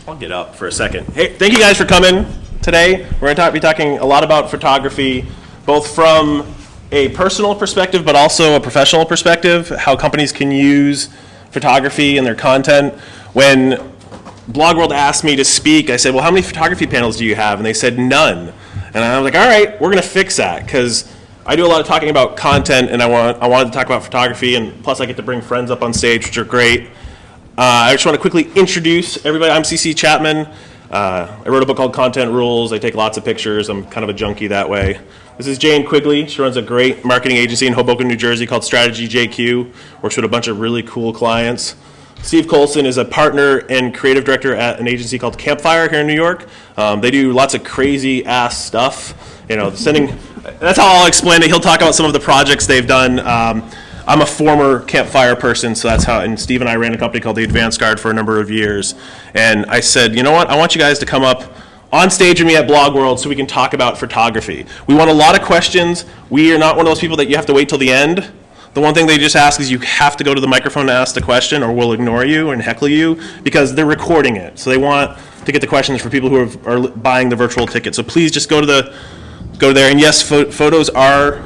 I'll get up for a second. Hey, thank you guys for coming today. We're going to be talking a lot about photography, both from a personal perspective, but also a professional perspective, how companies can use photography in their content. When BlogWorld asked me to speak, I said, well, how many photography panels do you have? And they said none. And I was like, all right, we're going to fix that, because I do a lot of talking about content, and I wanted to talk about photography, and plus I get to bring friends up on stage, which are great. I just want to quickly introduce everybody. I'm CC Chapman. I wrote a book called Content Rules. I take lots of pictures. I'm kind of a junkie that way. This is Jane Quigley. She runs a great marketing agency in Hoboken, New Jersey called Strategy JQ. Works with a bunch of really cool clients. Steve Coulson is a partner and creative director at an agency called Campfire here in New York. They do lots of crazy ass stuff. You know, that's how I'll explain it. He'll talk about some of the projects they've done. I'm a former Campfire person, so that's how, and Steve and I ran a company called the Advanced Guard for a number of years. And I said, you know what, I want you guys to come up on stage with me at BlogWorld so we can talk about photography. We want a lot of questions. We are not one of those people that you have to wait till the end. The one thing they just ask is you have to go to the microphone to ask the question, or we'll ignore you and heckle you, because they're recording it. So they want to get the questions for people who are buying the virtual ticket. So please just go there. And yes, photos are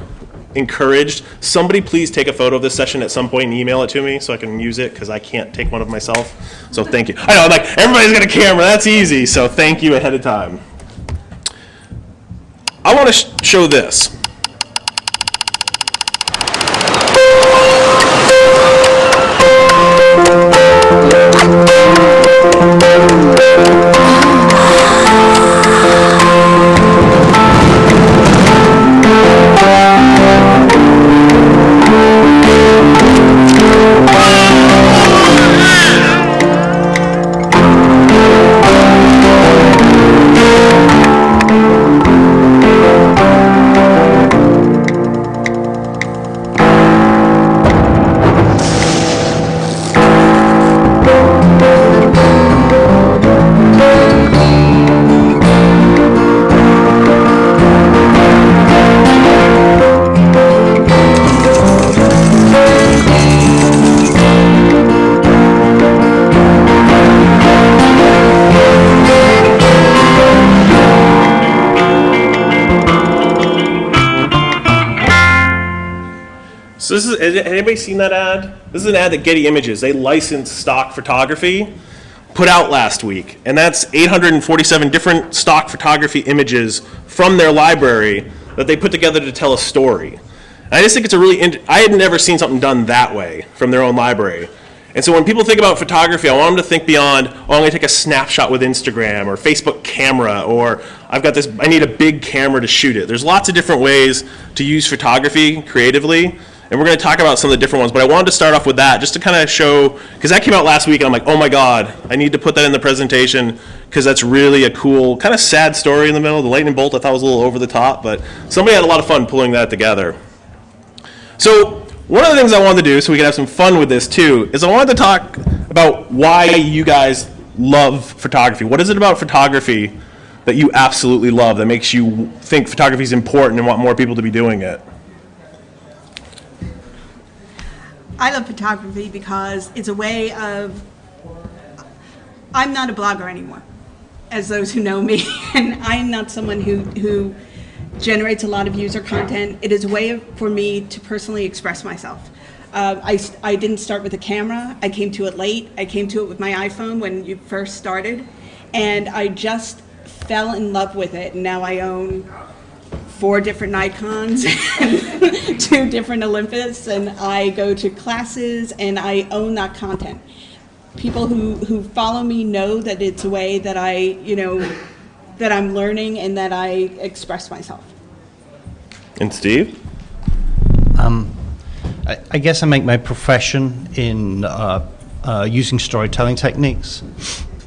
encouraged. Somebody please take a photo of this session at some point and email it to me so I can use it, because I can't take one of myself. So thank you. I know, like, everybody's got a camera. That's easy. So thank you ahead of time. I want to show this. So has anybody seen that ad? This is an ad that Getty Images, they licensed stock photography, put out last week. And that's 847 different stock photography images from their library that they put together to tell a story. And I just think it's I had never seen something done that way from their own library. And so when people think about photography, I want them to think beyond, oh, I'm going to take a snapshot with Instagram or Facebook camera, or I need a big camera to shoot it. There's lots of different ways to use photography creatively. And we're going to talk about some of the different ones, but I wanted to start off with that just to kind of show, because that came out last week, and I'm like, oh my God, I need to put that in the presentation, because that's really a cool, kind of sad story in the middle. The lightning bolt I thought was a little over the top, but somebody had a lot of fun pulling that together. So one of the things I wanted to do, so we can have some fun with this too, is I wanted to talk about why you guys love photography. What is it about photography that you absolutely love, that makes you think photography is important and want more people to be doing it? I love photography because it's a way of, I'm not a blogger anymore, as those who know me, and I'm not someone who generates a lot of user content. It is a way for me to personally express myself. I didn't start with a camera. I came to it late. I came to it with my iPhone when you first started, and I just fell in love with it, and now I own 4 different Nikons and 2 different Olympus, and I go to classes and I own that content. People who follow me know that it's a way that that I'm learning and that I express myself. And Steve? I guess I make my profession in using storytelling techniques.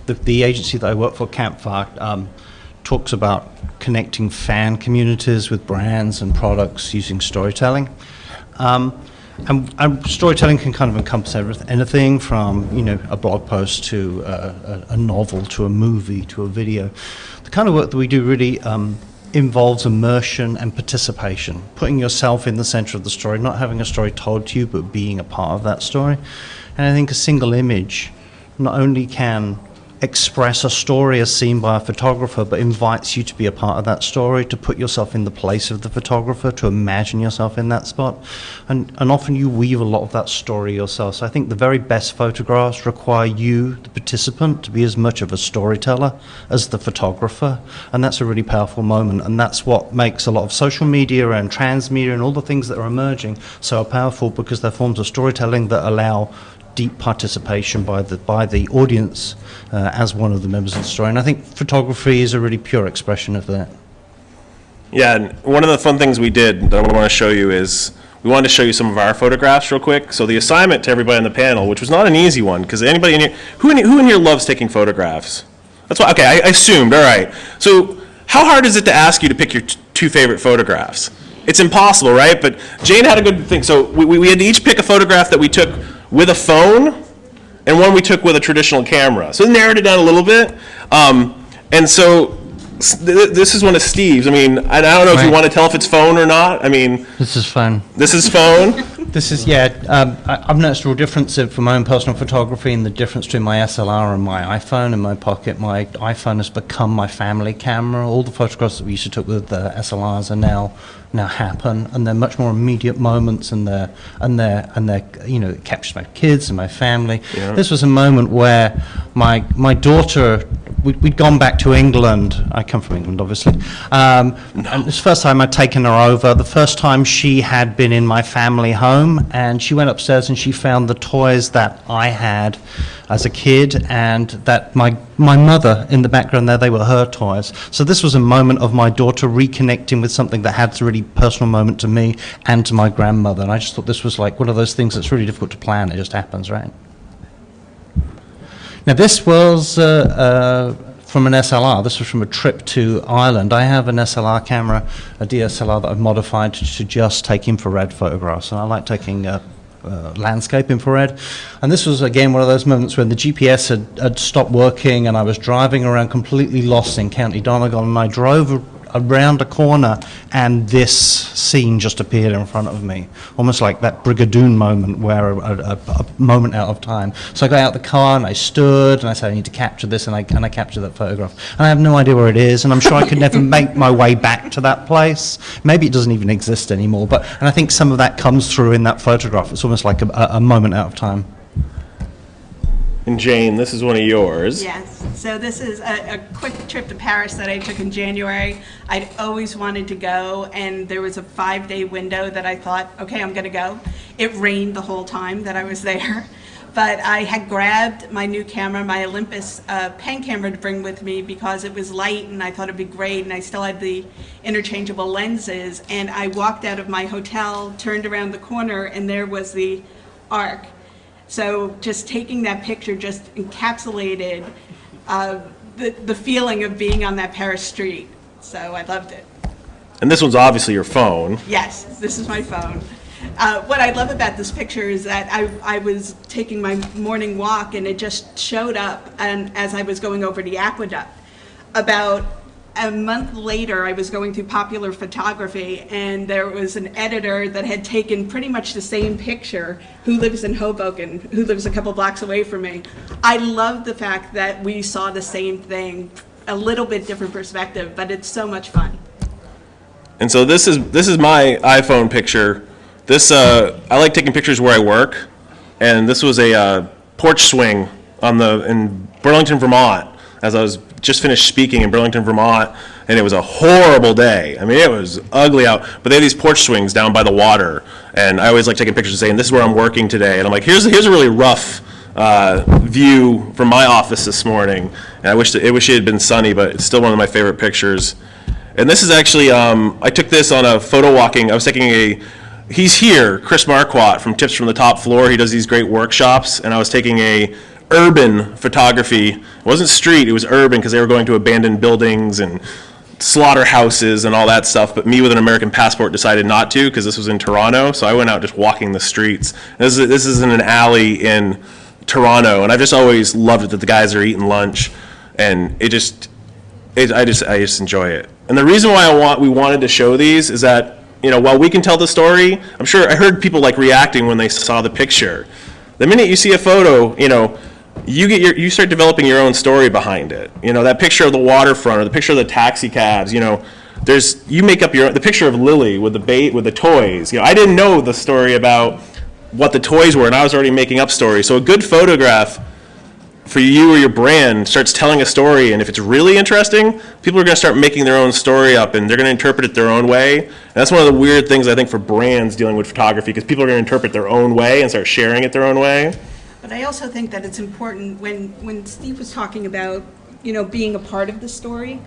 The agency that I work for, Campfire, talks about connecting fan communities with brands and products using storytelling. And storytelling can kind of encompass anything from, a blog post to a novel to a movie to a video. The kind of work that we do really involves immersion and participation, putting yourself in the center of the story, not having a story told to you, but being a part of that story. And I think a single image not only can express a story as seen by a photographer, but invites you to be a part of that story, to put yourself in the place of the photographer, to imagine yourself in that spot. And often you weave a lot of that story yourself. So I think the very best photographs require you, the participant, to be as much of a storyteller as the photographer. And that's a really powerful moment. And that's what makes a lot of social media and transmedia and all the things that are emerging so powerful, because they're forms of storytelling that allow deep participation by the audience as one of the members of the story. And I think photography is a really pure expression of that. Yeah, and one of the fun things we did that I want to show you is we wanted to show you some of our photographs real quick. So the assignment to everybody on the panel, which was not an easy one, because anybody in here, who in here loves taking photographs? That's why. Okay, I assumed. All right. So how hard is it to ask you to pick your two favorite photographs? It's impossible, right? But Jane had a good thing. So we had to each pick a photograph that we took with a phone, and one we took with a traditional camera. So it narrowed it down a little bit. And so this is one of Steve's. I mean, I don't know if you want to tell if it's phone or not. I mean, This is fun. this is phone. This is, I've noticed a real difference for my own personal photography and the difference between my SLR and my iPhone in my pocket. My iPhone has become my family camera. All the photographs that we used to take with the SLRs are now happen, and they're much more immediate moments, and they're it captures my kids and my family. Yeah. This was a moment where my daughter, we'd gone back to England. I come from England, obviously. And it's the first time I'd taken her over. The first time she had been in my family home, and she went upstairs and she found the toys that I had as a kid, and that my mother in the background there, they were her toys. So this was a moment of my daughter reconnecting with something that had a really personal moment to me and to my grandmother. And I just thought this was like one of those things that's really difficult to plan. It just happens, right? Now this was from an SLR. This was from a trip to Ireland. I have an SLR camera, a DSLR that I've modified to just take infrared photographs, and I like taking landscape infrared. And this was again one of those moments when the GPS had stopped working, and I was driving around completely lost in County Donegal, and I drove around a corner and this scene just appeared in front of me, almost like that Brigadoon moment where a moment out of time. So I got out the car and I stood and I said, I need to capture this, and I captured that photograph. And I have no idea where it is, and I'm sure I could never make my way back to that place. Maybe it doesn't even exist anymore, and I think some of that comes through in that photograph. It's almost like a moment out of time. And Jane, this is one of yours. Yes, so this is a quick trip to Paris that I took in January. I'd always wanted to go, and there was a 5-day window that I thought, okay, I'm gonna go. It rained the whole time that I was there, but I had grabbed my new camera, my Olympus pen camera, to bring with me because it was light and I thought it'd be great, and I still had the interchangeable lenses. And I walked out of my hotel, turned around the corner, and there was the Arc. So just taking that picture just encapsulated the feeling of being on that Paris street. So I loved it. And this one's obviously your phone. Yes, this is my phone. What I love about this picture is that I was taking my morning walk, and it just showed up, and as I was going over the aqueduct. About a month later, I was going through Popular Photography, and there was an editor that had taken pretty much the same picture, who lives in Hoboken, who lives a couple blocks away from me. I love the fact that we saw the same thing, a little bit different perspective, but it's so much fun. And so this is my iPhone picture. This I like taking pictures where I work, and this was a porch swing in Burlington, Vermont, as I was just finished speaking in Burlington, Vermont, and it was a horrible day. I mean, it was ugly out, but they had these porch swings down by the water, and I always like taking pictures and saying, this is where I'm working today, and I'm like, here's a really rough view from my office this morning, and I wish it had been sunny, but it's still one of my favorite pictures. And this is actually, I took this on a photo walking. I was taking he's here, Chris Marquardt from Tips from the Top Floor. He does these great workshops, and I was taking a urban photography. It wasn't street, it was urban, because they were going to abandoned buildings and slaughterhouses and all that stuff, but me with an American passport decided not to, because this was in Toronto, so I went out just walking the streets. This is in an alley in Toronto, and I've just always loved it that the guys are eating lunch, and I just enjoy it. And the reason why we wanted to show these is that, while we can tell the story, I'm sure I heard people reacting when they saw the picture. The minute you see a photo, you start developing your own story behind it. You know, that picture of the waterfront or the picture of the taxi cabs, you know, you make up the picture of Lily with the toys. You know, I didn't know the story about what the toys were, and I was already making up stories. So a good photograph for you or your brand starts telling a story, and if it's really interesting, people are going to start making their own story up, and they're going to interpret it their own way. And that's one of the weird things, I think, for brands dealing with photography, because people are going to interpret their own way and start sharing it their own way. But I also think that it's important when Steve was talking about, you know, being a part of the story.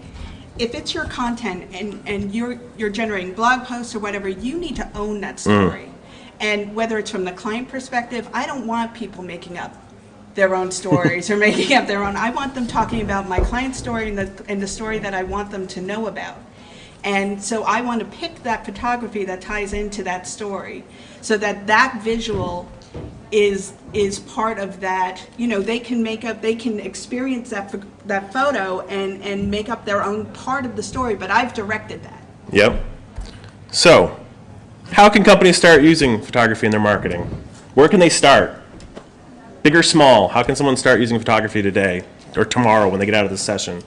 If it's your content and you're generating blog posts or whatever, you need to own that story. And whether it's from the client perspective, I don't want people making up their own stories or making up their own. I want them talking about my client's story and the story that I want them to know about. And so I want to pick that photography that ties into that story so that that visual is part of that. You know, they can experience that photo and make up their own part of the story, but I've directed that. Yep. So, how can companies start using photography in their marketing? Where can they start? Big or small? How can someone start using photography today or tomorrow when they get out of this session?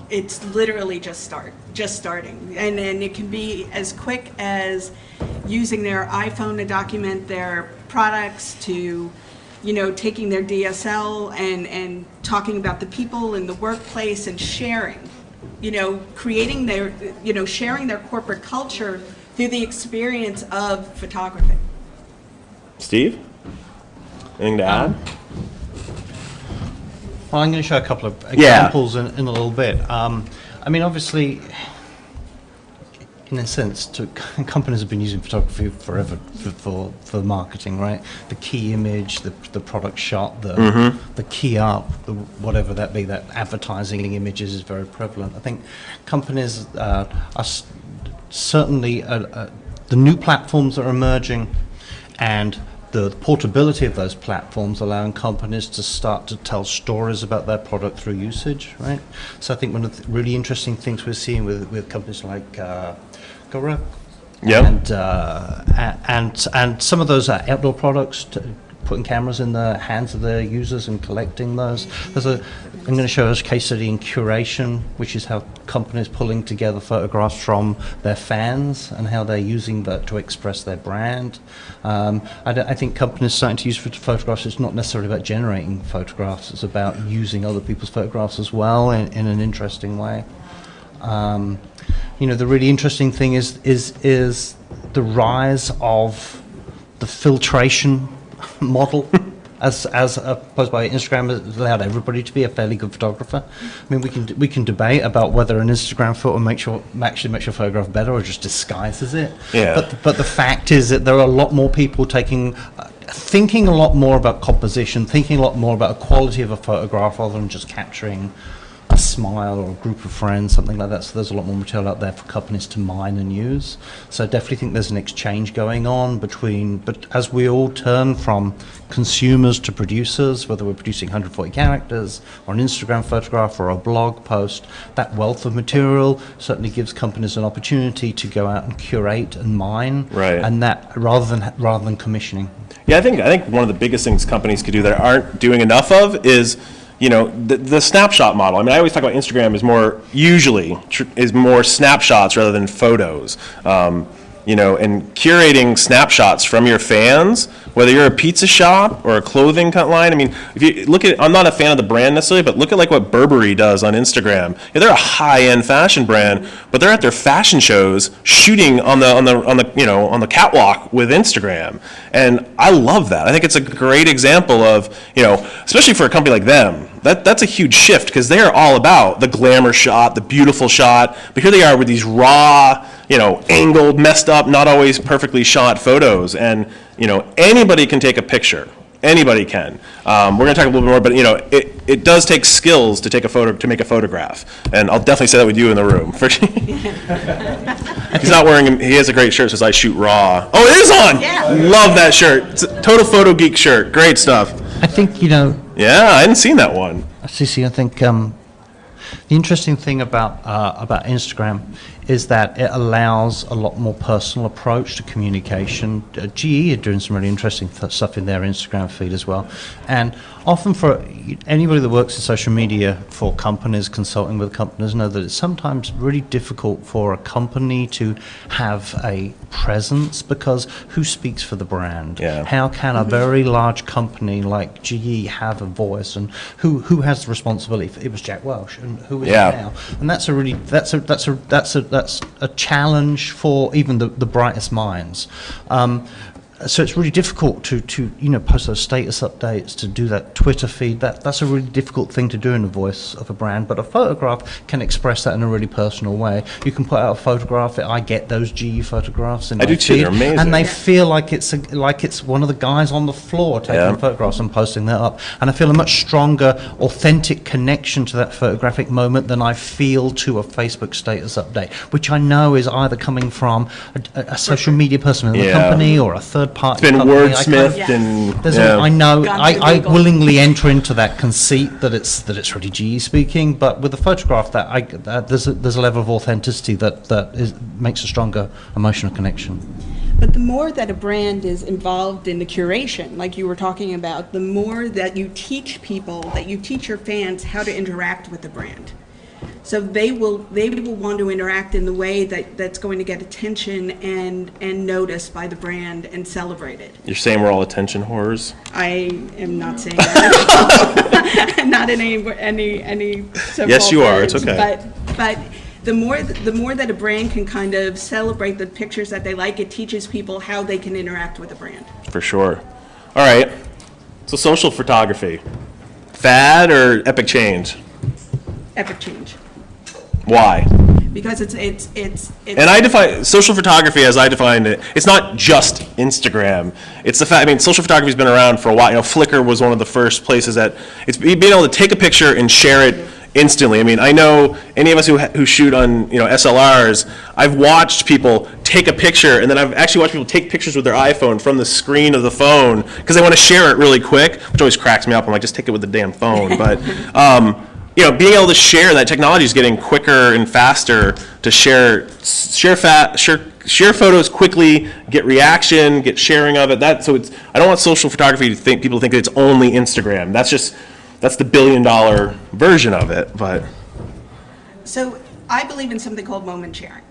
It's literally just starting. And then it can be as quick as using their iPhone to document their products, to, you know, taking their DSL and talking about the people in the workplace and sharing, you know, creating their, you know, sharing their corporate culture through the experience of photography. Steve? Anything to add? Well, I'm going to show a couple of examples in a little bit. I mean, obviously, in a sense, companies have been using photography forever for marketing, right? The key image, the product shot, the key up, whatever that be, that advertising images is very prevalent. I think companies are certainly the new platforms that are emerging, and the portability of those platforms allowing companies to start to tell stories about their product through usage, right? So I think one of the really interesting things we're seeing with companies like GoRuck, and some of those outdoor products, putting cameras in the hands of their users and collecting those. I'm going to show us a case study in curation, which is how companies pulling together photographs from their fans and how they're using that to express their brand. I think companies starting to use photographs, it's not necessarily about generating photographs, it's about using other people's photographs as well in an interesting way. You know, the really interesting thing is the rise of the filtration model as opposed by Instagram has allowed everybody to be a fairly good photographer. I mean, we can debate about whether an Instagram photo actually makes your photograph better or just disguises it. Yeah. But the fact is that there are a lot more people thinking a lot more about composition, thinking a lot more about the quality of a photograph rather than just capturing a smile or a group of friends, something like that. So there's a lot more material out there for companies to mine and use. So I definitely think there's an exchange going on but as we all turn from consumers to producers, whether we're producing 140 characters or an Instagram photograph or a blog post, that wealth of material certainly gives companies an opportunity to go out and curate and mine, right? And that rather than commissioning. Yeah, I think one of the biggest things companies could do that aren't doing enough of is, you know, the snapshot model. I mean, I always talk about Instagram is more snapshots rather than photos. You know, and curating snapshots from your fans, whether you're a pizza shop or a clothing line. I mean, if you look at, I'm not a fan of the brand necessarily, but look at like what Burberry does on Instagram. Yeah, they're a high-end fashion brand, but they're at their fashion shows shooting on the catwalk with Instagram, and I love that. I think it's a great example of, you know, especially for a company like them. That's a huge shift because they are all about the glamour shot, the beautiful shot, but here they are with these raw, you know, angled, messed up, not always perfectly shot photos. And, you know, anybody can take a picture. Anybody can. We're going to talk a little bit more, but, you know, it does take skills to take a photo, to make a photograph. And I'll definitely say that with you in the room. He's not wearing, he has a great shirt that says I shoot raw. Oh, it is on! Yeah. Love that shirt. It's a total photo geek shirt. Great stuff. I think, you know. Yeah, I hadn't seen that one. CC, I think the interesting thing about Instagram is that it allows a lot more personal approach to communication. GE are doing some really interesting stuff in their Instagram feed as well. And often for anybody that works in social media for companies, consulting with companies, know that it's sometimes really difficult for a company to have a presence, because who speaks for the brand? Yeah. How can a very large company like GE have a voice, and who has the responsibility? It was Jack Welch, and who is it now? And that's a challenge for even the brightest minds. So it's really difficult to post those status updates, to do that Twitter feed. That's a really difficult thing to do in the voice of a brand. But a photograph can express that in a really personal way. You can put out a photograph. I get those GE photographs in my feed, they're amazing, and they feel like it's one of the guys on the floor taking photographs and posting that up. And I feel a much stronger, authentic connection to that photographic moment than I feel to a Facebook status update, which I know is either coming from a social media person in the company or a third party. It's been company. wordsmithed I know. I Google. willingly enter into that conceit that it's really GE speaking, but with a photograph, there's a level of authenticity that makes a stronger emotional connection. But the more that a brand is involved in the curation, like you were talking about, the more that you teach people, that you teach your fans how to interact with the brand. So they will want to interact in the way that's going to get attention and noticed by the brand and celebrated. You're saying we're all attention whores? I am not saying that. Not in any so-called Yes, you are. words, It's okay. But the more that a brand can kind of celebrate the pictures that they like, it teaches people how they can interact with the brand. For sure. All right. So social photography, fad or epic change? Epic change. Why? Because it's And I define social photography as I defined it. It's not just Instagram. It's the fact. I mean, social photography's been around for a while. Flickr was one of the first places that it's being able to take a picture and share it instantly. I mean, I know any of us who shoot on SLRs. I've watched people take a picture, and then I've actually watched people take pictures with their iPhone from the screen of the phone because they want to share it really quick, which always cracks me up. I'm like, just take it with the damn phone. But being able to share, that technology is getting quicker and faster to share photos quickly, get reaction, get sharing of it. I don't want social photography people to think that it's only Instagram. That's the $1 billion version of it. But So I believe in something called moment sharing.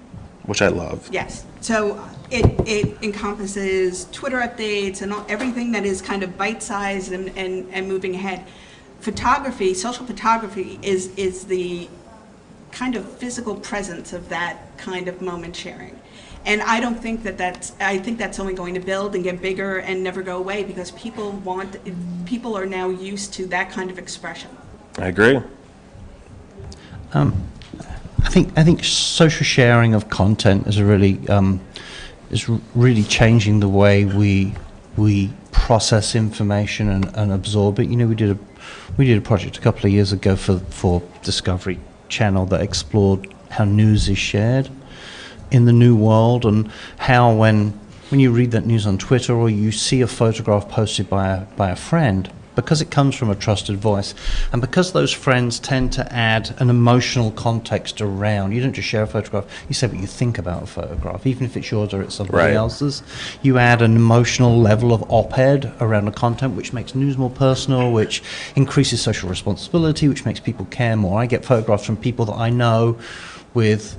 Which I love. Yes. So it encompasses Twitter updates and everything that is kind of bite-sized and moving ahead. Photography, social photography is the kind of physical presence of that kind of moment sharing. And I don't think I think that's only going to build and get bigger and never go away, because people are now used to that kind of expression. I agree. I think social sharing of content is really changing the way we process information and absorb it. We did a project a couple of years ago for Discovery Channel that explored how news is shared in the new world, and how when you read that news on Twitter or you see a photograph posted by a friend, because it comes from a trusted voice, and because those friends tend to add an emotional context around. You don't just share a photograph, you say what you think about a photograph, even if it's yours or it's somebody else's. You add an emotional level of op-ed around the content, which makes news more personal, which increases social responsibility, which makes people care more. I get photographs from people that I know with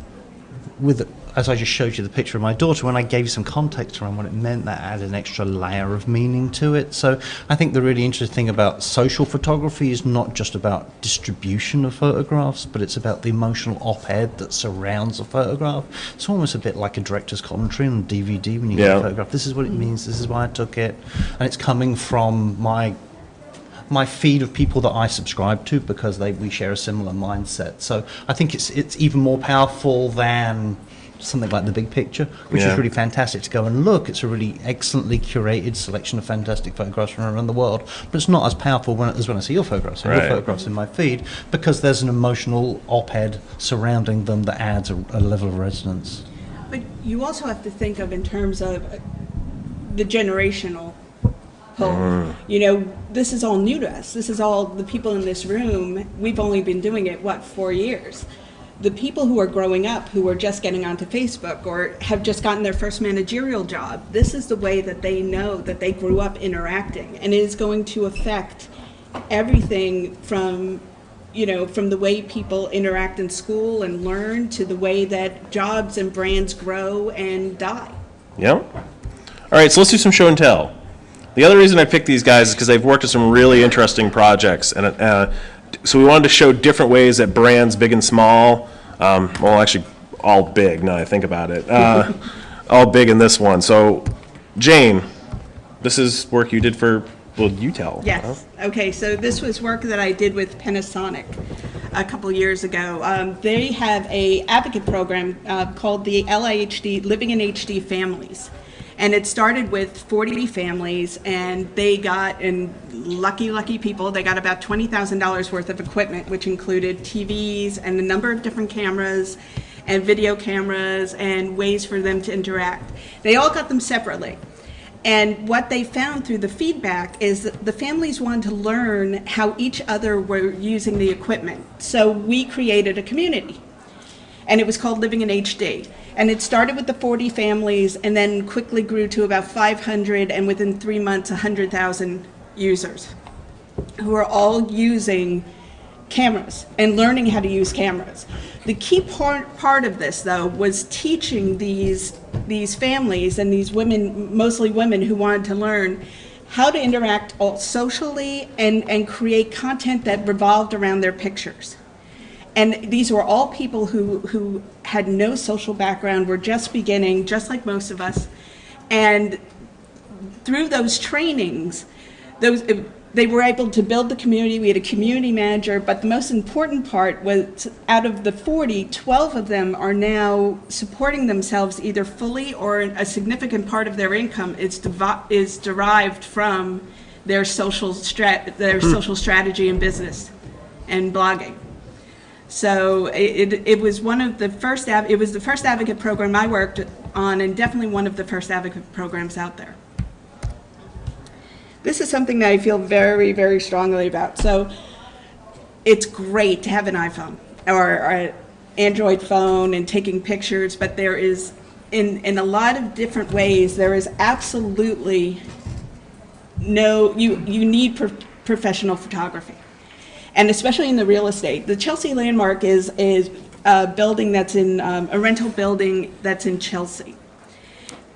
as I just showed you the picture of my daughter, when I gave you some context around what it meant, that added an extra layer of meaning to it. So I think the really interesting thing about social photography is not just about distribution of photographs, but it's about the emotional op-ed that surrounds a photograph. It's almost a bit like a director's commentary on DVD when you get a photograph. This is what it means, this is why I took it, and it's coming from my feed of people that I subscribe to, because we share a similar mindset. So I think it's even more powerful than something like the big picture, which is really fantastic to go and look. It's a really excellently curated selection of fantastic photographs from around the world, but it's not as powerful as when I see your photographs and your photographs in my feed, because there's an emotional op-ed surrounding them that adds a level of resonance. But you also have to think of in terms of the generational pull. This is all new to us. This is all the people in this room. We've only been doing it, 4 years? the people who are growing up, who are just getting onto Facebook or have just gotten their first managerial job, this is the way that they know that they grew up interacting. And it is going to affect everything from, from the way people interact in school and learn to the way that jobs and brands grow and die. Yep. All right, so let's do some show and tell. The other reason I picked these guys is because they've worked on some really interesting projects, and so we wanted to show different ways that brands, big and small, well, actually, all big, now that I think about it, all big in this one. So, Jane, this is work you did for, well, you tell. Yes. Okay, so this was work that I did with Panasonic a couple years ago. They have a advocate program called the LIHD, Living in HD Families. And it started with 40 families, and they got, and lucky people, they got about $20,000 worth of equipment, which included TVs and a number of different cameras and video cameras and ways for them to interact. They all got them separately. And what they found through the feedback is that the families wanted to learn how each other were using the equipment. So we created a community, and it was called Living in HD. And it started with the 40 families and then quickly grew to about 500, and within 3 months, 100,000 users who are all using cameras and learning how to use cameras. The key part of this, though, was teaching these families and these women, mostly women who wanted to learn how to interact all socially and create content that revolved around their pictures. And these were all people who had no social background, were just beginning, just like most of us. And through those trainings, they were able to build the community. We had a community manager, but the most important part was out of the 40, 12 of them are now supporting themselves either fully, or a significant part of their income is derived from their social strategy and business and blogging. So it was one of the first, it was the first advocate program I worked on, and definitely one of the first advocate programs out there. This is something that I feel very, very strongly about. So it's great to have an iPhone or an Android phone and taking pictures, but there is, in a lot of different ways, there is absolutely no, you need professional photography. And especially in the real estate. The Chelsea Landmark is a building that's in, a rental building that's in Chelsea.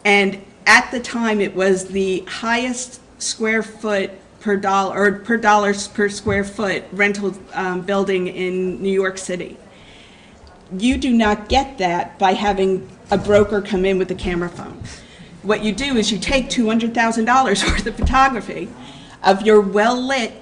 And at the time, it was the highest square foot per dollar, or per dollars per square foot rental building in New York City. You do not get that by having a broker come in with a camera phone. What you do is you take $200,000 worth of photography of your well-lit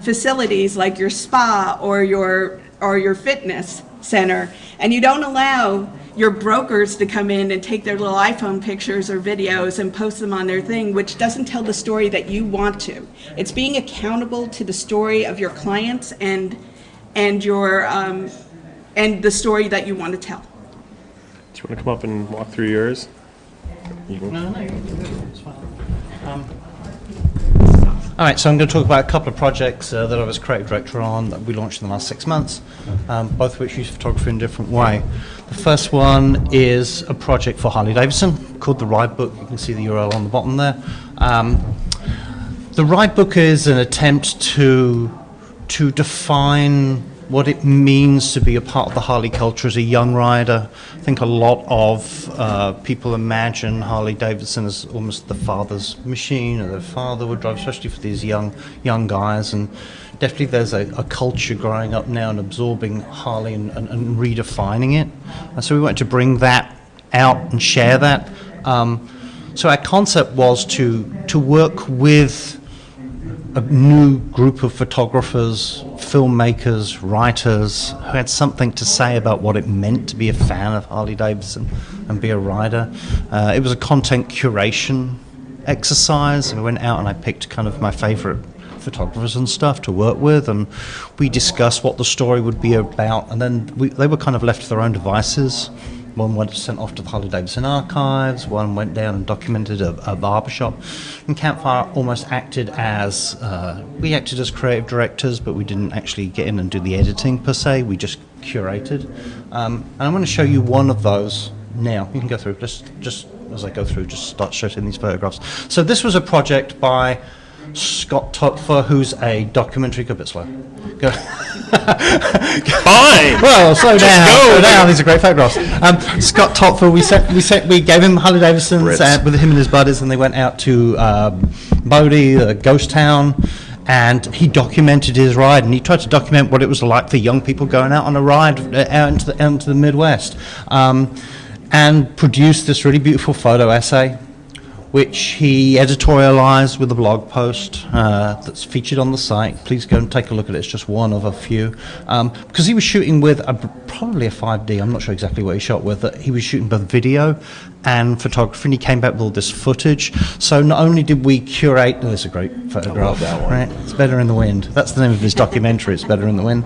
facilities like your spa or your fitness center, and you don't allow your brokers to come in and take their little iPhone pictures or videos and post them on their thing, which doesn't tell the story that you want to. It's being accountable to the story of your clients and your and the story that you want to tell. Do you want to come up and walk through yours? No, it's fine. All right, so I'm going to talk about a couple of projects that I was creative director on that we launched in the last 6 months, both of which use photography in a different way. The first one is a project for Harley Davidson called the Ride Book. You can see the URL on the bottom there. The Ride Book is an attempt to define what it means to be a part of the Harley culture as a young rider. I think a lot of people imagine Harley Davidson as almost the father's machine, or their father would drive, especially for these young guys. And definitely there's a culture growing up now and absorbing Harley and redefining it. And so we wanted to bring that out and share that. So our concept was to work with a new group of photographers, filmmakers, writers who had something to say about what it meant to be a fan of Harley Davidson and be a rider. It was a content curation exercise. I went out and I picked kind of my favorite photographers and stuff to work with, and we discussed what the story would be about, and then they were kind of left to their own devices one went sent off to the Harley-Davidson archives, one went down and documented a barbershop. And Campfire almost acted as, we acted as creative directors, but we didn't actually get in and do the editing per se, we just curated. And I'm going to show you one of those now. You can go through, just as I go through, just start showing these photographs. So this was a project by Scott Topfer, who's a documentary. Go a bit slow. Go. Fine. Well, slow down. go. Slow down. These are great photographs. Scott Topfer. We gave him Harley Davidsons Brits. with him and his buddies, and they went out to Bodie, a ghost town, and he documented his ride. And he tried to document what it was like for young people going out on a ride out into the Midwest, and produced this really beautiful photo essay, which he editorialized with a blog post that's featured on the site. Please go and take a look at it. It's just one of a few. Because he was shooting with probably a 5D, I'm not sure exactly what he shot with, but he was shooting both video and photography, and he came back with all this footage. So not only did we curate, oh, that's a great photograph. I love that one. Right? It's Better in the Wind. That's the name of his documentary, It's Better in the Wind.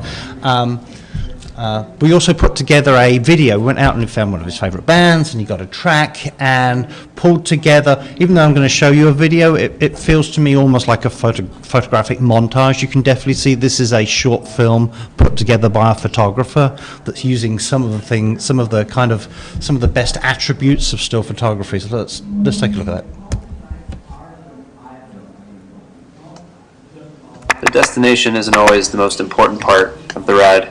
We also put together a video. We went out and found one of his favourite bands, and he got a track and pulled together. Even though I'm going to show you a video, it feels to me almost like a photographic montage. You can definitely see this is a short film put together by a photographer that's using some of the best attributes of still photography. So let's take a look at that. The destination isn't always the most important part of the ride.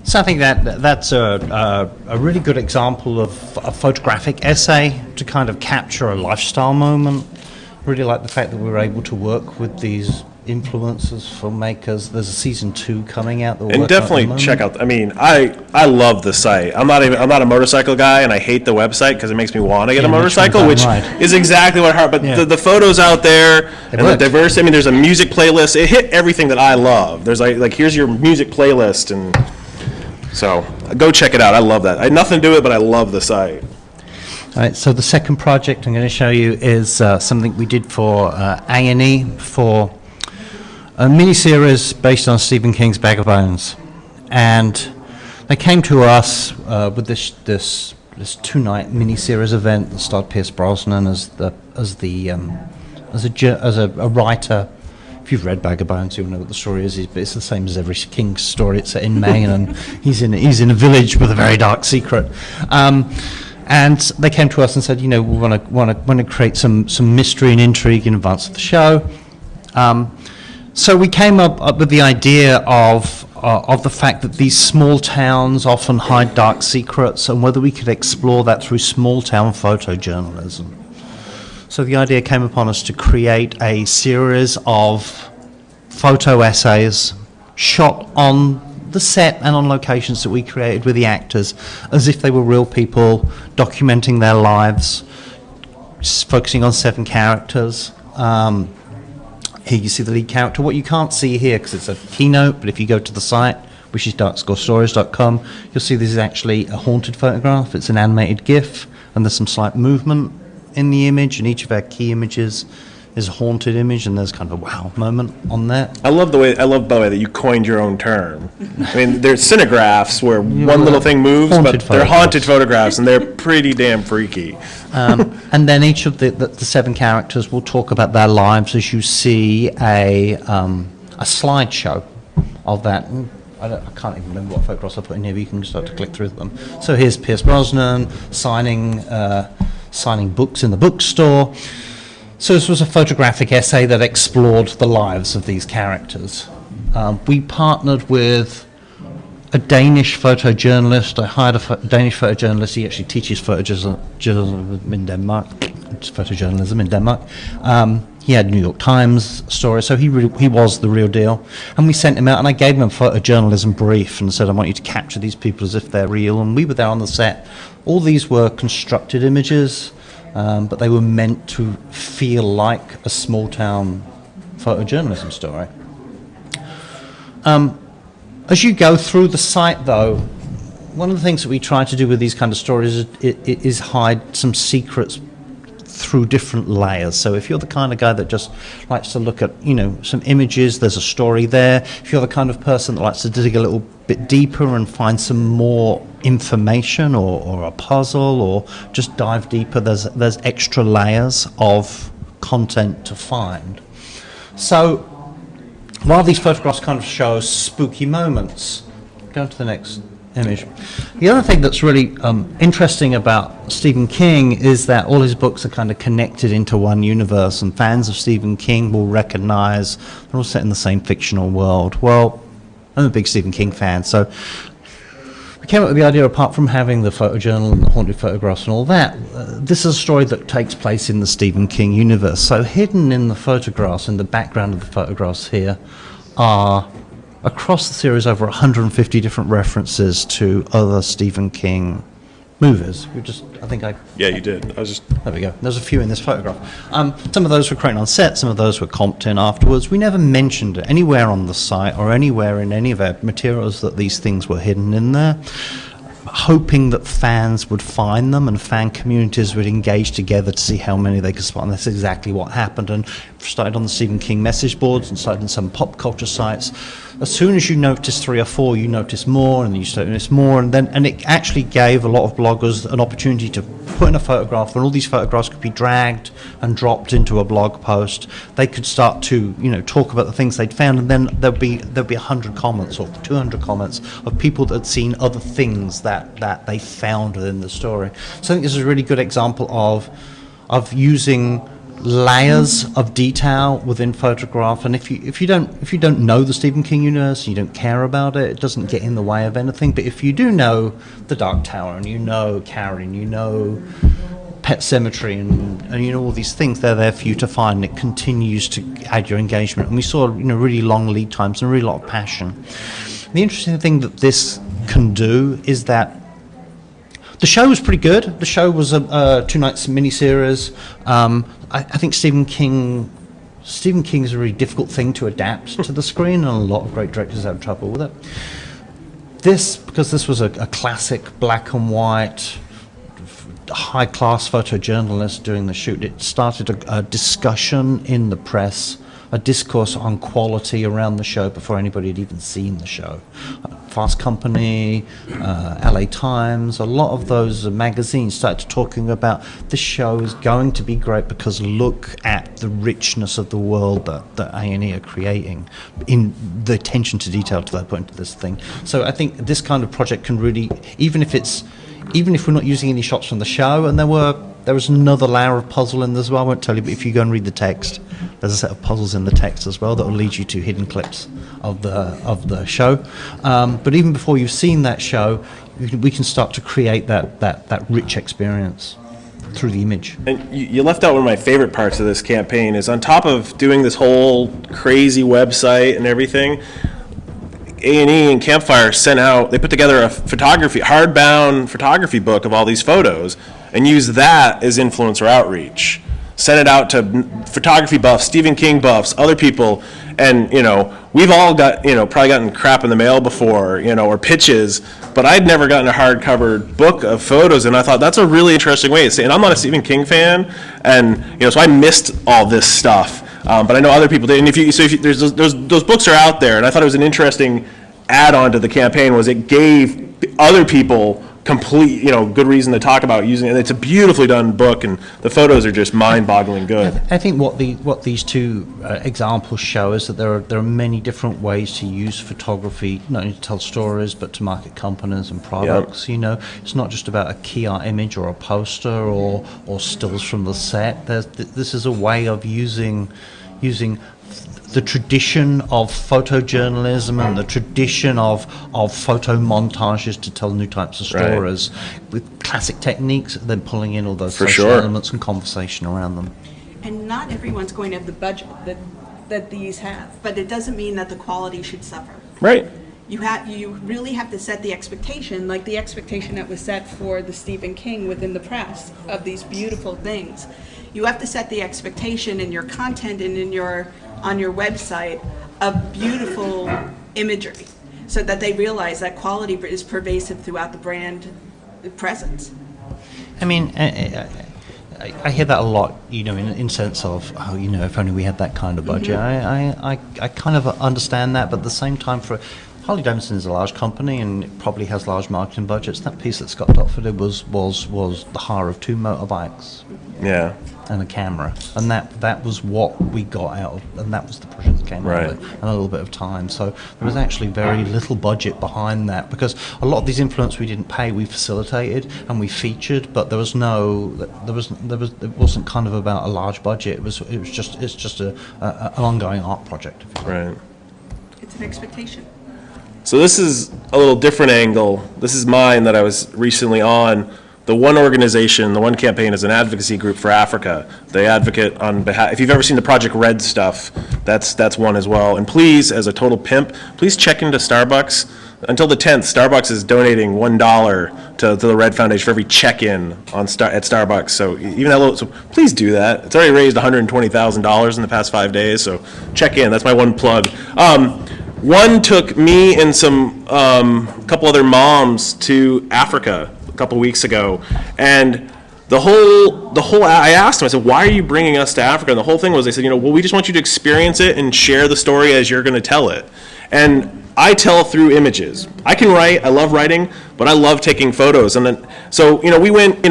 So I think that's a really good example of a photographic essay to kind of capture a lifestyle moment. Really like the fact that we were able to work with these influencers, filmmakers. There's a season 2 coming out. And definitely check out. I mean, I love the site. I'm not a motorcycle guy, and I hate the website because it makes me want to get a motorcycle, which is exactly what I heard. But the photos out there and the diversity. I mean, there's a music playlist. It hit everything that I love. There's like here's your music playlist, and so go check it out. I love that. I had nothing to do with it, but I love the site. All right, so the second project I'm going to show you is something we did for A&E for a mini-series based on Stephen King's Bag of Bones. And they came to us with this 2-night mini-series event that starred Pierce Brosnan as a writer. If you've read Bag of Bones, you'll know what the story is. But it's the same as every King story. It's set in Maine, and he's in a village with a very dark secret. And they came to us and said, we want to create some mystery and intrigue in advance of the show. So we came up with the idea of the fact that these small towns often hide dark secrets, and whether we could explore that through small town photojournalism. So the idea came upon us to create a series of photo essays shot on the set and on locations that we created with the actors, as if they were real people, documenting their lives, focusing on 7 characters. Here you see the lead character. What you can't see here, because it's a keynote, but if you go to the site, which is darkscorestories.com, you'll see this is actually a haunted photograph. It's an animated GIF, and there's some slight movement in the image, and each of our key images is a haunted image, and there's kind of a wow moment on that. I love, by the way, that you coined your own term. I mean, there's cinegraphs where one little thing moves, but they're haunted photographs, and they're pretty damn freaky. And then each of the 7 characters will talk about their lives as you see a slideshow of that. I can't even remember what photographs I put in here, but you can start to click through them. So here's Pierce Brosnan signing books in the bookstore. So this was a photographic essay that explored the lives of these characters. We partnered with a Danish photojournalist. I hired a Danish photojournalist. He actually teaches photojournalism in Denmark. Photojournalism in Denmark. He had New York Times stories, so he was the real deal. And we sent him out, and I gave him a photojournalism brief and said, I want you to capture these people as if they're real. And we were there on the set. All these were constructed images, but they were meant to feel like a small-town photojournalism story. As you go through the site, though, one of the things that we try to do with these kind of stories is hide some secrets through different layers. So if you're the kind of guy that just likes to look at, some images, there's a story there. If you're the kind of person that likes to dig a little bit deeper and find some more information or a puzzle or just dive deeper, there's extra layers of content to find. So while these photographs kind of show spooky moments, go to the next image. The other thing that's really interesting about Stephen King is that all his books are kind of connected into one universe, and fans of Stephen King will recognize they're all set in the same fictional world. Well, I'm a big Stephen King fan, so we came up with the idea, apart from having the photojournal and the haunted photographs and all that, this is a story that takes place in the Stephen King universe. So hidden in the photographs, in the background of the photographs here, are across the series over 150 different references to other Stephen King movies. Yeah, you did. There we go. There's a few in this photograph. Some of those were created on set, some of those were comped in afterwards. We never mentioned it anywhere on the site or anywhere in any of our materials that these things were hidden in there, hoping that fans would find them and fan communities would engage together to see how many they could spot. And that's exactly what happened. And started on the Stephen King message boards and started in some pop culture sites. As soon as you notice 3 or 4, you notice more, and you notice more, and it actually gave a lot of bloggers an opportunity to put in a photograph, and all these photographs could be dragged and dropped into a blog post. They could start to talk about the things they'd found, and then there'd be 100 comments or 200 comments of people that had seen other things that they found within the story. So I think this is a really good example of using layers of detail within photograph, and if you don't know the Stephen King universe, you don't care about it, it doesn't get in the way of anything. But if you do know The Dark Tower, and you know Carrie, and you know Pet Sematary, and you know all these things, they're there for you to find, and it continues to add your engagement. And we saw really long lead times and a really lot of passion. The interesting thing that this can do is that the show was pretty good. The show was a 2-night miniseries. I think Stephen King is a really difficult thing to adapt to the screen, and a lot of great directors have trouble with it. Because this was a classic black and white, high-class photojournalist doing the shoot, it started a discussion in the press, a discourse on quality around the show before anybody had even seen the show. Fast Company, LA Times, a lot of those magazines started talking about this show is going to be great because look at the richness of the world that A&E are creating, in the attention to detail to that point into this thing. So I think this kind of project can really, even if we're not using any shots from the show, and there was another layer of puzzle in there as well, I won't tell you, but if you go and read the text, there's a set of puzzles in the text as well that will lead you to hidden clips of the show. But even before you've seen that show, we can start to create that rich experience through the image. And you left out one of my favorite parts of this campaign is, on top of doing this whole crazy website and everything, A&E and Campfire they put together a hardbound photography book of all these photos and used that as influencer outreach. Sent it out to photography buffs, Stephen King buffs, other people, and, we've all got, probably gotten crap in the mail before, or pitches, but I'd never gotten a hardcover book of photos, and I thought that's a really interesting way to say, and I'm not a Stephen King fan, and, so I missed all this stuff, but I know other people did, and there's those books are out there, and I thought it was an interesting add-on to the campaign was it gave other people complete, good reason to talk about using it. It's a beautifully done book, and the photos are just mind-boggling good. I think what these two examples show is that there are many different ways to use photography, not only to tell stories, but to market companies and products. Yep. It's not just about a key art image or a poster or stills from the set. This is a way of using the tradition of photojournalism and the tradition of photo montages to tell new types of stories with classic techniques, then pulling in all those social elements and conversation around them. And not everyone's going to have the budget that these have, but it doesn't mean that the quality should suffer. Right. You really have to set the expectation, like the expectation that was set for the Stephen King within the press of these beautiful things. You have to set the expectation in your content and on your website of beautiful imagery, so that they realize that quality is pervasive throughout the brand presence. I mean, I hear that a lot, in sense of, if only we had that kind of budget. I kind of understand that, but at the same time, for Harley Davidson is a large company and it probably has large marketing budgets. That piece that Scott Dockford did was the hire of 2 motorbikes. Yeah. And a camera, and that was what we got out of, and that was the project that came out of it, and a little bit of time. So there was actually very little budget behind that, because a lot of these influencers we didn't pay, we facilitated and we featured, but it wasn't kind of about a large budget. It's just an ongoing art project. Right. It's an expectation. So this is a little different angle. This is mine that I was recently on. The one organization, the one campaign is an advocacy group for Africa. They advocate on behalf, if you've ever seen the Project Red stuff, that's one as well. And please, as a total pimp, please check into Starbucks. Until the 10th, Starbucks is donating $1 to the Red Foundation for every check-in at Starbucks. So even that little, so please do that. It's already raised $120,000 in the past 5 days, so check in. That's my one plug. One took me and some couple other moms to Africa a couple weeks ago, and the whole I asked them, I said, why are you bringing us to Africa? And the whole thing was, they said, well, we just want you to experience it and share the story as you're going to tell it. And I tell through images. I can write, I love writing, but I love taking photos. And then, so, we went,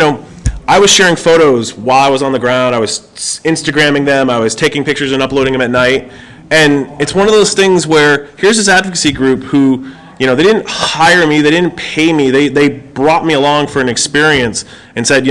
I was sharing photos while I was on the ground. I was Instagramming them. I was taking pictures and uploading them at night. And it's one of those things where here's this advocacy group who, they didn't hire me, they didn't pay me, they brought me along for an experience and said,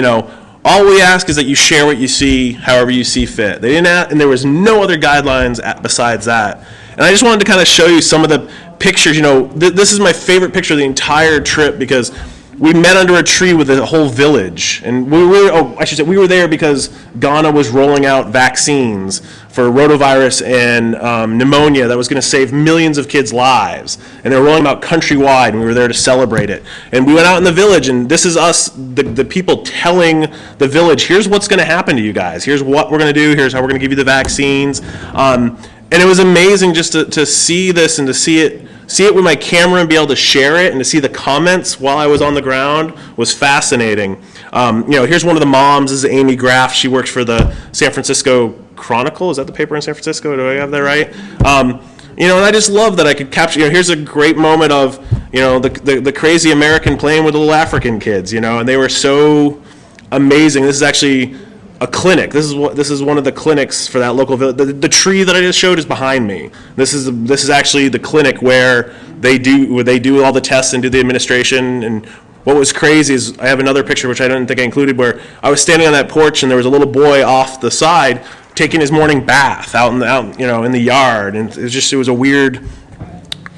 all we ask is that you share what you see however you see fit. They didn't and there was no other guidelines besides that. And I just wanted to kind of show you some of the pictures. This is my favorite picture of the entire trip, because we met under a tree with a whole village, and we were there because Ghana was rolling out vaccines for rotavirus and pneumonia that was going to save millions of kids' lives, and they were rolling them out countrywide, and we were there to celebrate it. And we went out in the village, and this is us, the people telling the village, here's what's going to happen to you guys, here's what we're going to do, here's how we're going to give you the vaccines. And it was amazing just to see this and to see it with my camera and be able to share it, and to see the comments while I was on the ground was fascinating. Here's one of the moms. This is Amy Graff. She works for the San Francisco Chronicle. Is that the paper in San Francisco? Do I have that right? And I just love that I could capture, here's a great moment of, the crazy American playing with the little African kids, and they were so amazing. This is actually a clinic. This is one of the clinics for that local village. The tree that I just showed is behind me. This is actually the clinic where they do all the tests and do the administration. And what was crazy is I have another picture which I didn't think I included, where I was standing on that porch and there was a little boy off the side taking his morning bath out in the yard, and it was a weird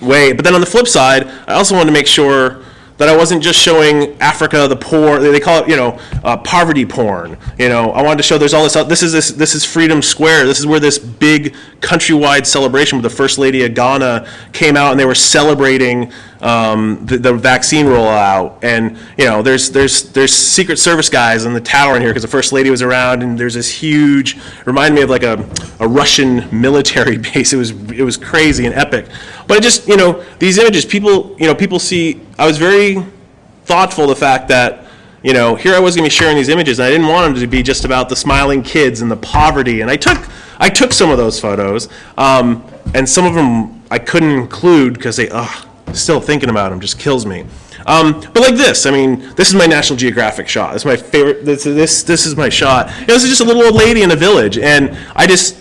way. But then on the flip side, I also wanted to make sure that I wasn't just showing Africa, the poor, they call it, poverty porn. I wanted to show there's all this, this is Freedom Square. This is where this big countrywide celebration with the First Lady of Ghana came out, and they were celebrating the vaccine rollout. And, there's Secret Service guys in the tower in here because the First Lady was around, and there's this huge, reminded me of like a Russian military base. It was crazy and epic. But it just, these images, people see, I was very thoughtful of the fact that, here I was going to be sharing these images, and I didn't want them to be just about the smiling kids and the poverty. And I took some of those photos, and some of them I couldn't include because still thinking about them just kills me. But like this, this is my National Geographic shot. This is my favorite. This is my shot. This is just a little old lady in a village, and I just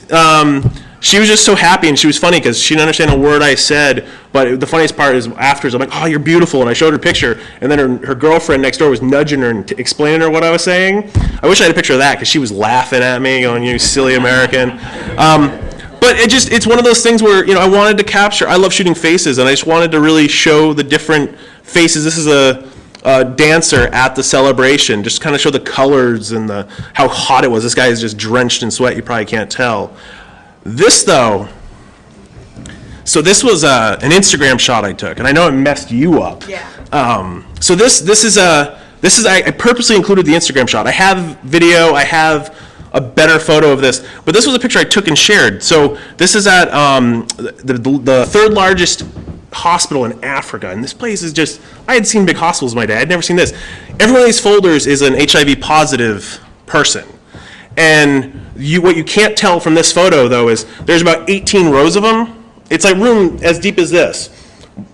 she was just so happy, and she was funny because she didn't understand a word I said. But the funniest part is afterwards, I'm like, "Oh, you're beautiful," and I showed her a picture, and then her girlfriend next door was nudging her and explaining to her what I was saying. I wish I had a picture of that because she was laughing at me, going, "You silly American." But it's one of those things where, I wanted to capture, I love shooting faces, and I just wanted to really show the different faces. This is a dancer at the celebration, just kind of show the colors and how hot it was. This guy is just drenched in sweat, you probably can't tell. This though, so this was an Instagram shot I took, and I know it messed you up. Yeah. So this is I purposely included the Instagram shot. I have video, I have a better photo of this, but this was a picture I took and shared. So this is at the third largest hospital in Africa, and this place is just, I had seen big hospitals in my day, I'd never seen this. Every one of these folders is an HIV positive person. And what you can't tell from this photo though is there's about 18 rows of them. It's like room as deep as this.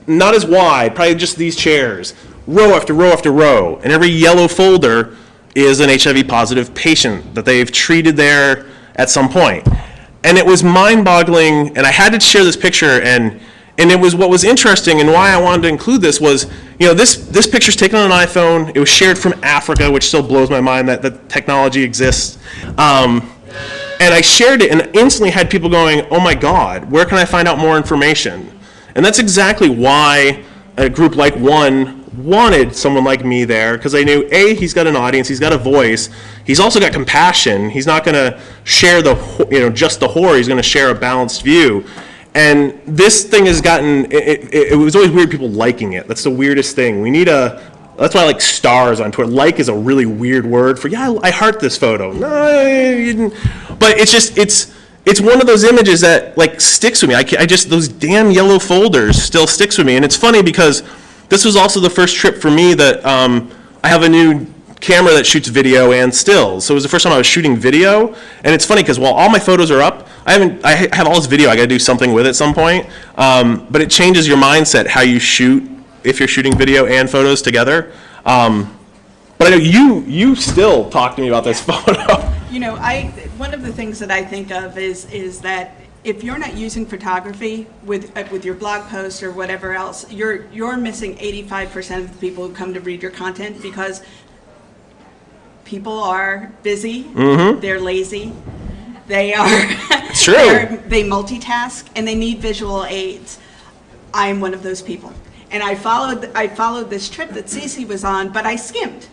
Not as wide, probably just these chairs. Row after row after row. And every yellow folder is an HIV positive patient that they've treated there at some point. And it was mind-boggling, and I had to share this picture, and it was, what was interesting and why I wanted to include this was, this picture's taken on an iPhone. It was shared from Africa, which still blows my mind that the technology exists. And I shared it and instantly had people going, "Oh my God, where can I find out more information?" And that's exactly why a group like One wanted someone like me there, because I knew, A, he's got an audience, he's got a voice, he's also got compassion. He's not going to share just the horror, he's going to share a balanced view. And this thing has gotten, it was always weird people liking it. That's the weirdest thing. That's why I like stars on Twitter. Like is a really weird word for, I heart this photo. No, you didn't. But it's just, it's one of those images that like sticks with me. Those damn yellow folders still sticks with me. And it's funny because this was also the first trip for me that I have a new camera that shoots video and stills. So it was the first time I was shooting video. And it's funny because while all my photos are up, I have all this video. I got to do something with it at some point. But it changes your mindset how you shoot if you're shooting video and photos together. But I know you still talk to me about this photo. One of the things that I think of is that if you're not using photography with your blog post or whatever else, you're missing 85% of the people who come to read your content, because people are busy, they're lazy, they are true. They multitask, and they need visual aids. I'm one of those people. And I followed this trip that Cece was on, but I skimmed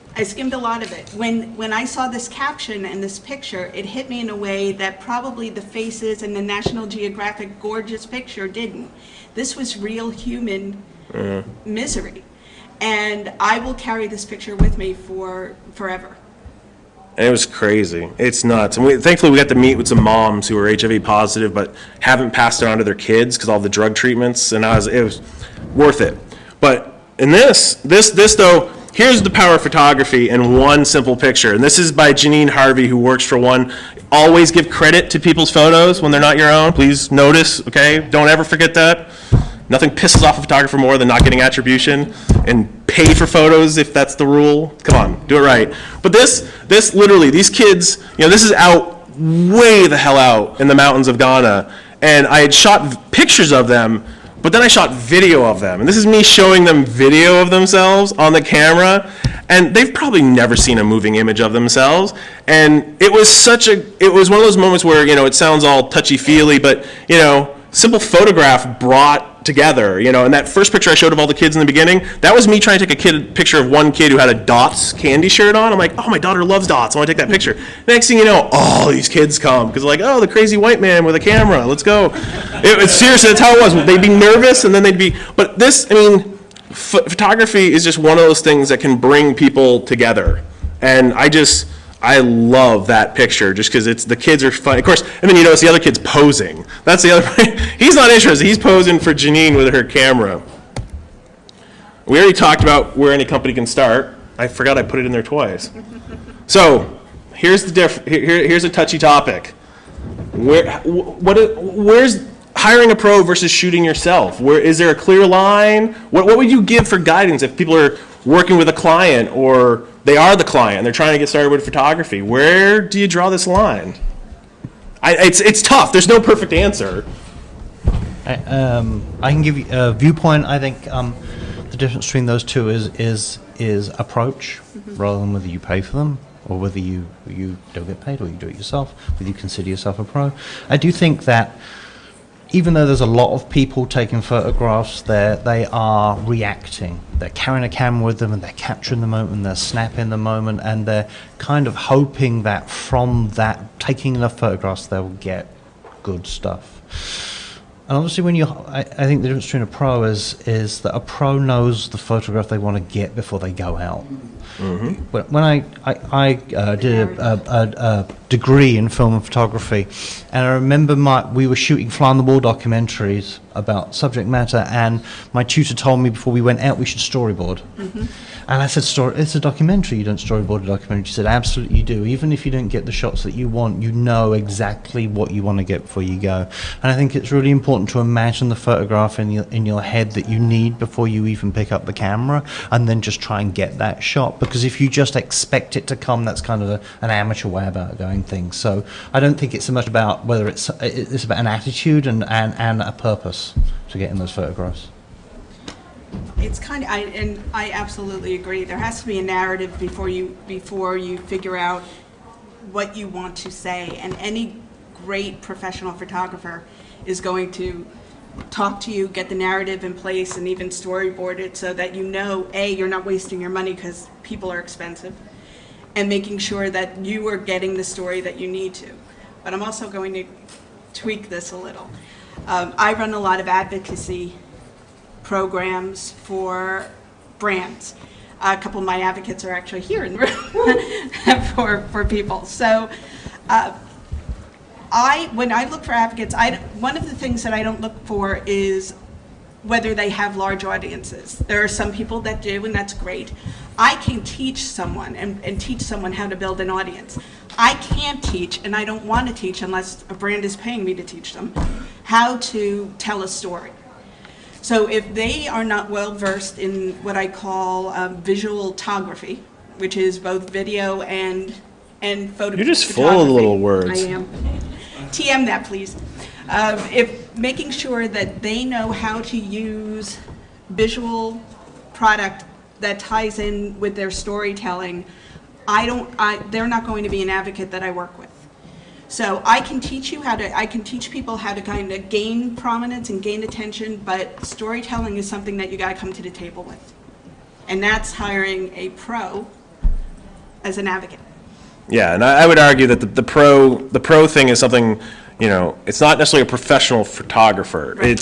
a lot of it. When I saw this caption and this picture, it hit me in a way that probably the faces and the National Geographic gorgeous picture didn't. This was real human misery. And I will carry this picture with me for forever. And it was crazy. It's nuts. And thankfully we got to meet with some moms who were HIV positive but haven't passed it on to their kids because all the drug treatments, and it was worth it. But in this though, here's the power of photography in one simple picture. And this is by Janine Harvey, who works for One. Always give credit to people's photos when they're not your own. Please notice, okay? Don't ever forget that. Nothing pisses off a photographer more than not getting attribution, and pay for photos if that's the rule. Come on, do it right. But this literally, these kids, this is out, way the hell out in the mountains of Ghana. And I had shot pictures of them, but then I shot video of them. And this is me showing them video of themselves on the camera. And they've probably never seen a moving image of themselves. And it was one of those moments where, it sounds all touchy-feely, but, simple photograph brought together, and that first picture I showed of all the kids in the beginning, that was me trying to take a picture of one kid who had a Dots candy shirt on. I'm like, oh, my daughter loves Dots. I want to take that picture. Next thing you know, all these kids come because like, oh, the crazy white man with a camera. Let's go. It's seriously, that's how it was. They'd be nervous and then they'd be, but this, photography is just one of those things that can bring people together. And I love that picture just because the kids are fun. Of course, and then you notice the other kid's posing. That's the other point. He's not interested. He's posing for Janine with her camera. We already talked about where any company can start. I forgot I put it in there twice. So here's here's a touchy topic. Where's hiring a pro versus shooting yourself? Is there a clear line? What would you give for guidance if people are working with a client or they are the client and they're trying to get started with photography? Where do you draw this line? It's tough. There's no perfect answer. I can give you a viewpoint. I think the difference between those two is approach, rather than whether you pay for them or whether you don't get paid or you do it yourself, whether you consider yourself a pro. I do think that even though there's a lot of people taking photographs there, they are reacting. They're carrying a camera with them and they're capturing the moment, they're snapping the moment, and they're kind of hoping that from that, taking enough photographs, they'll get good stuff. And obviously I think the difference between a pro is that a pro knows the photograph they want to get before they go out. When I did a degree in film and photography, and I remember we were shooting fly-on-the-wall documentaries about subject matter, and my tutor told me before we went out we should storyboard. And I said, it's a documentary, you don't storyboard a documentary. She said, absolutely you do. Even if you don't get the shots that you want, you know exactly what you want to get before you go. And I think it's really important to imagine the photograph in your head that you need before you even pick up the camera, and then just try and get that shot. Because if you just expect it to come, that's kind of an amateur way about doing things. So I don't think it's so much about whether it's about an attitude and a purpose to get in those photographs. It's kind of, I absolutely agree. There has to be a narrative before you figure out what you want to say. And any great professional photographer is going to talk to you, get the narrative in place, and even storyboard it so that you know, A, you're not wasting your money because people are expensive, and making sure that you are getting the story that you need to. But I'm also going to tweak this a little. I run a lot of advocacy programs for brands. A couple of my advocates are actually here in the room for people. So when I look for advocates, one of the things that I don't look for is whether they have large audiences. There are some people that do, and that's great. I can teach someone and teach someone how to build an audience. I can't teach, and I don't want to teach unless a brand is paying me to teach them, how to tell a story. So if they are not well versed in what I call visualtography, which is both video and photo. You're just full of little words. I am. TM that, please. If making sure that they know how to use visual product that ties in with their storytelling, they're not going to be an advocate that I work with. So I can teach people how to kind of gain prominence and gain attention, but storytelling is something that you got to come to the table with. And that's hiring a pro as an advocate. Yeah, and I would argue that the pro thing is something, it's not necessarily a professional photographer. Right.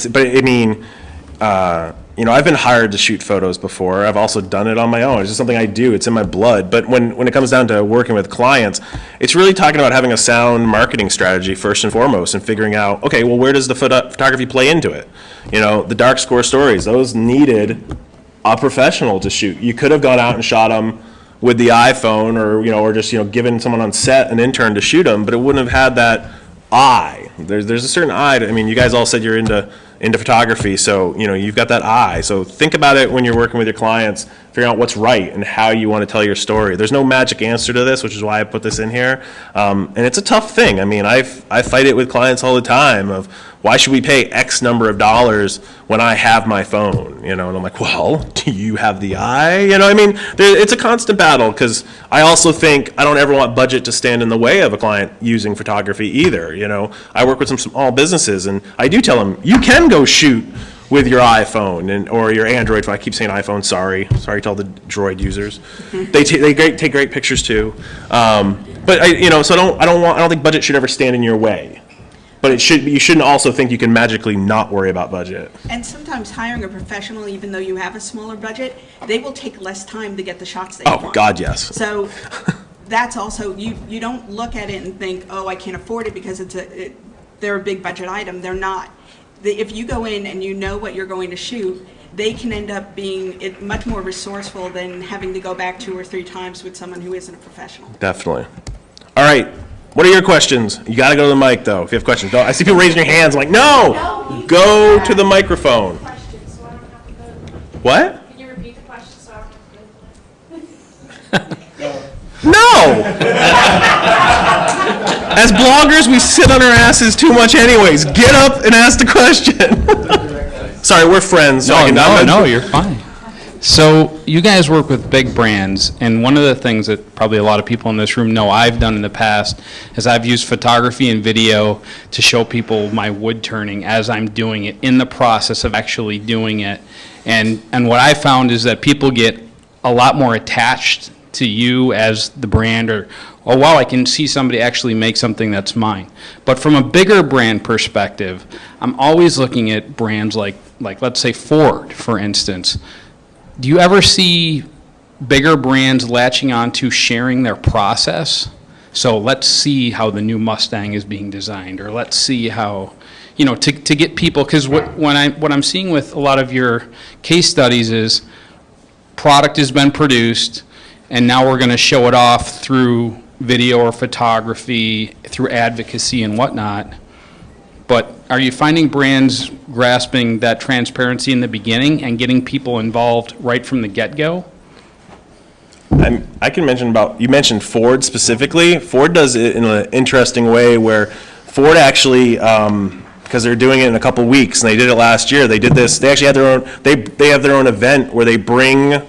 I've been hired to shoot photos before. I've also done it on my own. It's just something I do. It's in my blood. But when it comes down to working with clients, it's really talking about having a sound marketing strategy first and foremost, and figuring out, okay, well, where does the photography play into it? The dark score stories, those needed a professional to shoot. You could have gone out and shot them with the iPhone, or just given someone on set an intern to shoot them, but it wouldn't have had that eye. There's a certain eye. You guys all said you're into photography, so you've got that eye. So think about it when you're working with your clients, figuring out what's right and how you want to tell your story. There's no magic answer to this, which is why I put this in here. And it's a tough thing. I fight it with clients all the time of, why should we pay X number of dollars when I have my phone? And I'm like, well, do you have the eye? It's a constant battle, because I also think I don't ever want budget to stand in the way of a client using photography either. you know. I work with some small businesses, and I do tell them, you can go shoot with your iPhone or your Android phone. I keep saying iPhone, sorry to all the Droid users. They take great pictures too. But I don't think budget should ever stand in your way. But you shouldn't also think you can magically not worry about budget. And sometimes hiring a professional, even though you have a smaller budget, they will take less time to get the shots that you want. Oh, God, yes. So that's also, you don't look at it and think, oh, I can't afford it because they're a big budget item. They're not. If you go in and you know what you're going to shoot, they can end up being much more resourceful than having to go back 2 or 3 times with someone who isn't a professional. Definitely. All right. What are your questions? You got to go to the mic, though, if you have questions. I see people raising your hands. I'm like, no! Go to the microphone. What? Can you repeat the question so I don't have to go? No! As bloggers, we sit on our asses too much anyways. Get up and ask the question. Sorry, we're friends. So No, you're fine. So you guys work with big brands, and one of the things that probably a lot of people in this room know I've done in the past is I've used photography and video to show people my wood turning as I'm doing it, in the process of actually doing it. And what I found is that people get a lot more attached to you as the brand, or oh wow, I can see somebody actually make something that's mine. But from a bigger brand perspective, I'm always looking at brands like let's say Ford, for instance. Do you ever see bigger brands latching on to sharing their process? So let's see how the new Mustang is being designed, or let's see how, to get people, because what I'm seeing with a lot of your case studies is product has been produced, and now we're going to show it off through video or photography, through advocacy and whatnot. But are you finding brands grasping that transparency in the beginning and getting people involved right from the get-go? I can mention you mentioned Ford specifically. Ford does it in an interesting way where Ford actually, because they're doing it in a couple weeks, and they did it last year, they did this, they actually had their own, they have their own event where they bring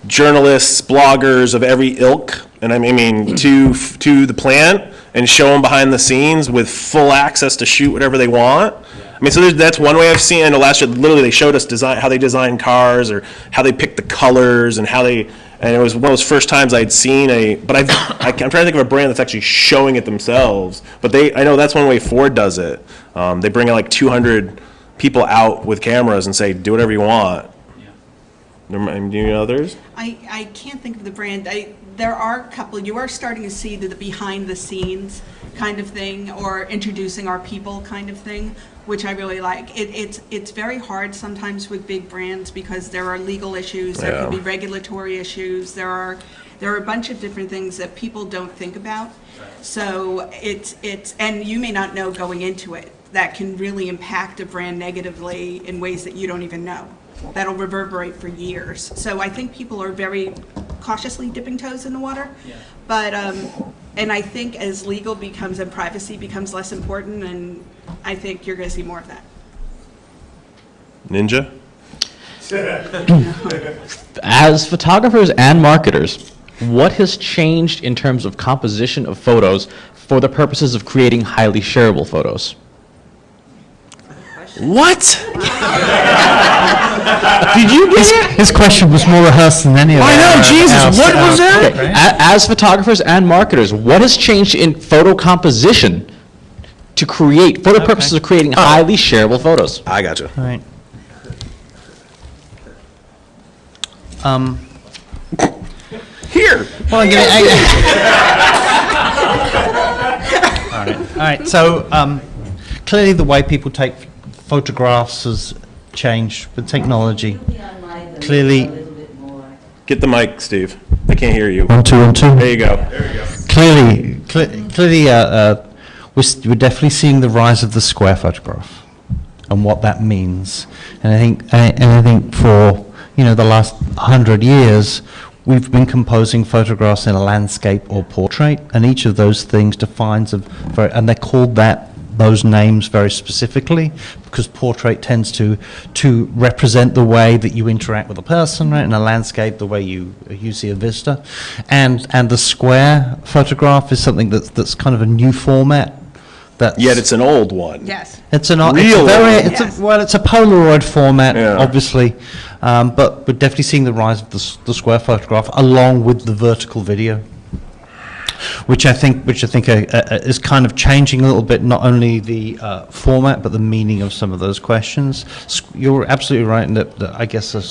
journalists, bloggers of every ilk, and I mean to the plant, and show them behind the scenes with full access to shoot whatever they want. I mean, so that's one way I've seen. And last year, literally, they showed us how they design cars, or how they pick the colors, and and it was one of those first times I'd seen But I'm trying to think of a brand that's actually showing it themselves. But I know that's one way Ford does it. They bring in like 200 people out with cameras and say, do whatever you want. Do you know others? I can't think of the brand. There are a couple. You are starting to see the behind the scenes kind of thing, or introducing our people kind of thing, which I really like. It's very hard sometimes with big brands because there are legal issues, there can be regulatory issues, there are a bunch of different things that people don't think about. So and you may not know going into it, that can really impact a brand negatively in ways that you don't even know. That'll reverberate for years. So I think people are very cautiously dipping toes in the water. Yeah. But, and I think as legal becomes and privacy becomes less important, and I think you're going to see more of that. Ninja? As photographers and marketers, what has changed in terms of composition of photos for the purposes of creating highly shareable photos? What? Did you get it? His question was more rehearsed than any of I know, Jesus, what was that? Okay. As photographers and marketers, what has changed in photo composition to create, for the purposes of creating highly shareable photos? I gotcha. All right. Here. Well, all right. So clearly, the way people take photographs has changed with technology. Clearly, Get the mic, Steve. I can't hear you. 1 2 1 2. There you go. Clearly, we're definitely seeing the rise of the square photograph and what that means. And I think for the last 100 years, we've been composing photographs in a landscape or portrait, and each of those things defines and they're called those names very specifically because portrait tends to represent the way that you interact with a person, right? In a landscape, the way you see a vista, and the square photograph is something that's kind of a new format Yet it's an old one. Yes. It's an Real Yes. it's a Polaroid format, Yeah. obviously, but we're definitely seeing the rise of the square photograph along with the vertical video, which I think is kind of changing a little bit, not only the format but the meaning of some of those questions. You're absolutely right in that I guess the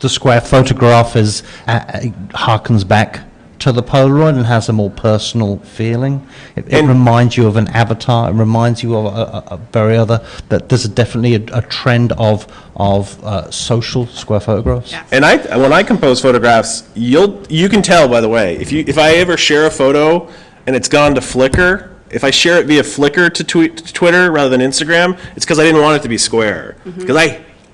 square photograph is harkens back to the Polaroid and has a more personal feeling. It reminds you of an avatar. It reminds you of a very other. That there's definitely a trend of social square photographs. Yeah. And when I compose photographs, you can tell, by the way, if I ever share a photo and it's gone to Flickr, if I share it via Flickr to Twitter rather than Instagram, it's because I didn't want it to be square. Because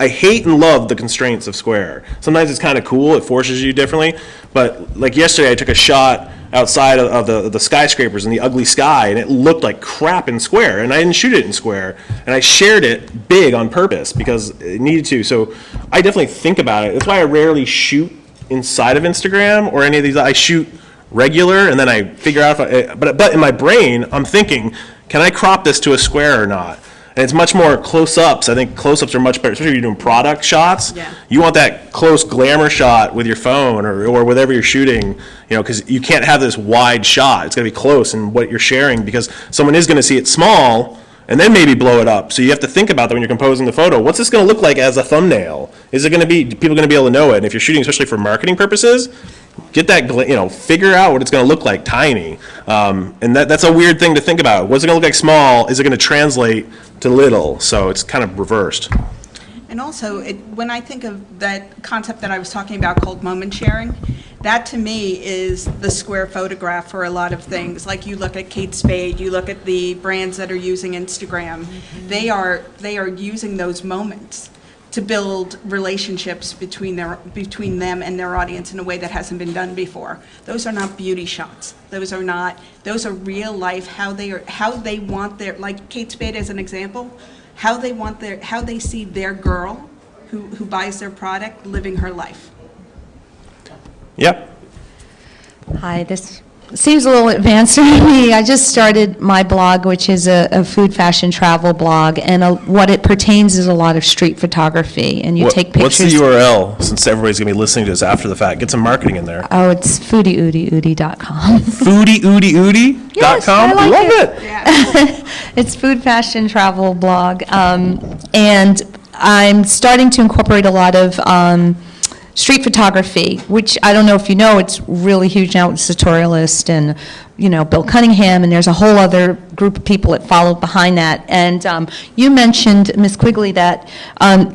I hate and love the constraints of square. Sometimes it's kind of cool, it forces you differently, but like yesterday I took a shot outside of the skyscrapers in the ugly sky, and it looked like crap in square, and I didn't shoot it in square, and I shared it big on purpose because it needed to. So I definitely think about it. That's why I rarely shoot inside of Instagram or any of these. I shoot regular, and then I figure out but in my brain I'm thinking, can I crop this to a square or not? And it's much more close-ups. I think close-ups are much better, especially if you're doing product shots. Yeah. You want that close glamour shot with your phone or whatever you're shooting, because you can't have this wide shot. It's going to be close in what you're sharing because someone is going to see it small and then maybe blow it up. So you have to think about that when you're composing the photo. What's this going to look like as a thumbnail? Is it going to be, people going to be able to know it? And if you're shooting especially for marketing purposes, get that, figure out what it's going to look like tiny. And that's a weird thing to think about. What's it going to look like small? Is it going to translate to little? So it's kind of reversed. And also, when I think of that concept that I was talking about called moment sharing, that to me is the square photograph for a lot of things. Like you look at Kate Spade, you look at the brands that are using Instagram. They are using those moments to build relationships between them and their audience in a way that hasn't been done before. Those are not beauty shots. Those are real life, how they want their, like Kate Spade as an example, how they see their girl who buys their product living her life. Yep. Hi, this seems a little advanced for me. I just started my blog, which is a food, fashion, travel blog, and what it pertains is a lot of street photography, and you take pictures. What's the URL, since everybody's going to be listening to this after the fact? Get some marketing in there. Oh, it's foodieoodieoodie.com. Foodieoodieoodie.com? Yes, I like Love it. Yeah. It's food, fashion, travel blog, and I'm starting to incorporate a lot of street photography, which I don't know if you know, it's really huge now with Sartorialist and, Bill Cunningham, and there's a whole other group of people that follow behind that. And you mentioned, Ms. Quigley, that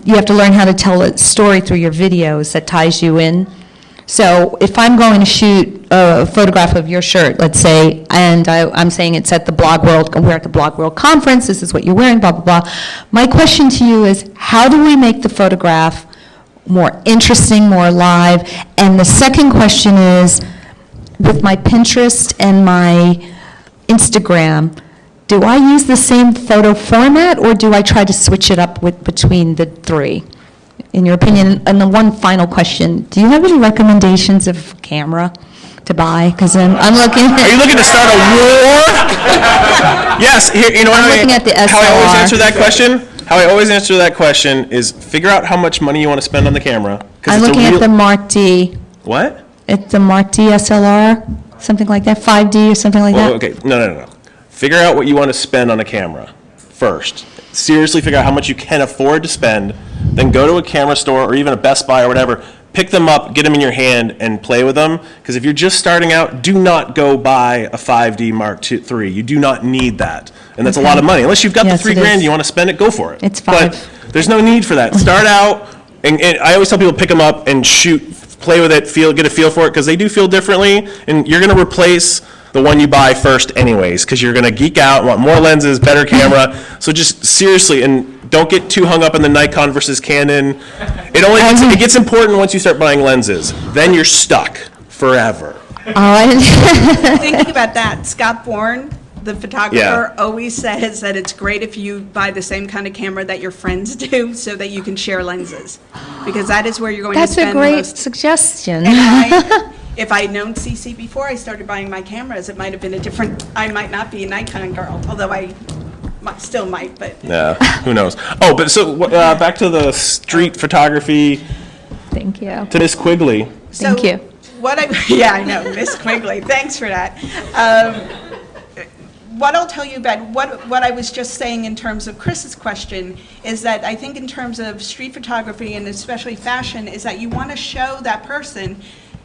you have to learn how to tell a story through your videos that ties you in. So if I'm going to shoot a photograph of your shirt, let's say, and I'm saying it's at the BlogWorld, we're at the BlogWorld conference, this is what you're wearing, blah, blah, blah. My question to you is, how do we make the photograph more interesting, more live? And the second question is, with my Pinterest and my Instagram, do I use the same photo format, or do I try to switch it up between the three? In your opinion, and the one final question, do you have any recommendations of camera to buy? Because I'm looking at... Are you looking to start a war? Yes. I'm looking at the how I always SLR. answer that question? How I always answer that question is figure out how much money you want to spend on the camera. I'm looking at the Mark D. What? It's the Mark D SLR, something like that, 5D or something like Well, that. okay, no. Figure out what you want to spend on a camera first. Seriously figure out how much you can afford to spend, then go to a camera store or even a Best Buy or whatever, pick them up, get them in your hand, and play with them. Because if you're just starting out, do not go buy a 5D Mark III. You do not need that. And that's a lot of money. Unless you've got Yes, the $3 it grand, is. you want to spend it, go for it. It's But $5. there's no need for that. Start out, and I always tell people pick them up and shoot, play with it, get a feel for it, because they do feel differently, and you're going to replace the one you buy first anyways, because you're going to geek out, want more lenses, better camera. So just seriously, and don't get too hung up in the Nikon versus Canon. It gets important once you start buying lenses. Then you're stuck forever. Oh, I didn't... Thinking about that, Scott Bourne, the photographer, always says that it's great if you buy the same kind of camera that your friends do so that you can share lenses, because that is where you're going That's to a spend the great most. suggestion. And if I had known CC before I started buying my cameras, it might have been I might not be a Nikon girl, although I still might, but. Yeah, who knows? Oh, but so back to the street photography Thank you. to Miss Quigley. Thank you. Yeah, I know, Miss Quigley, thanks for that. What I'll tell you about what I was just saying in terms of Chris's question is that I think in terms of street photography and especially fashion is that you want to show that person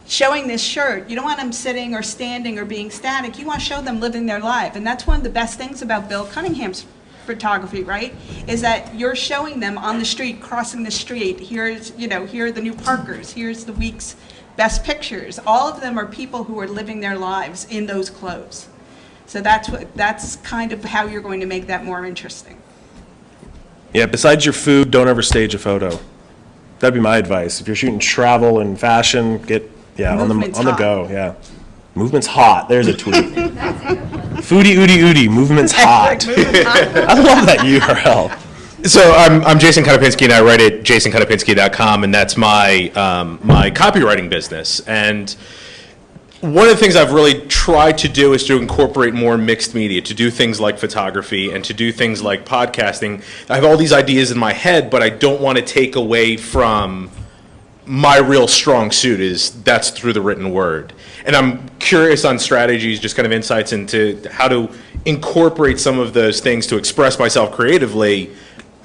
showing this shirt. You don't want them sitting or standing or being static. You want to show them living their life. And that's one of the best things about Bill Cunningham's photography, right? Is that you're showing them on the street, crossing the street. Here are the new Parkers. Here's the week's best pictures. All of them are people who are living their lives in those clothes. So that's kind of how you're going to make that more interesting. Yeah, besides your food, don't ever stage a photo. That'd be my advice. If you're shooting travel and fashion, get Movement's on the hot. go. Yeah, movement's hot. There's a tweet. Foodie oodie oodie. Movement's hot. I love that URL. So I'm Jason Konopinski, and I write at jasonkonopinski.com, and that's my my copywriting business. And one of the things I've really tried to do is to incorporate more mixed media, to do things like photography and to do things like podcasting. I have all these ideas in my head, but I don't want to take away from my real strong suit that's through the written word. And I'm curious on strategies, just kind of insights into how to incorporate some of those things to express myself creatively,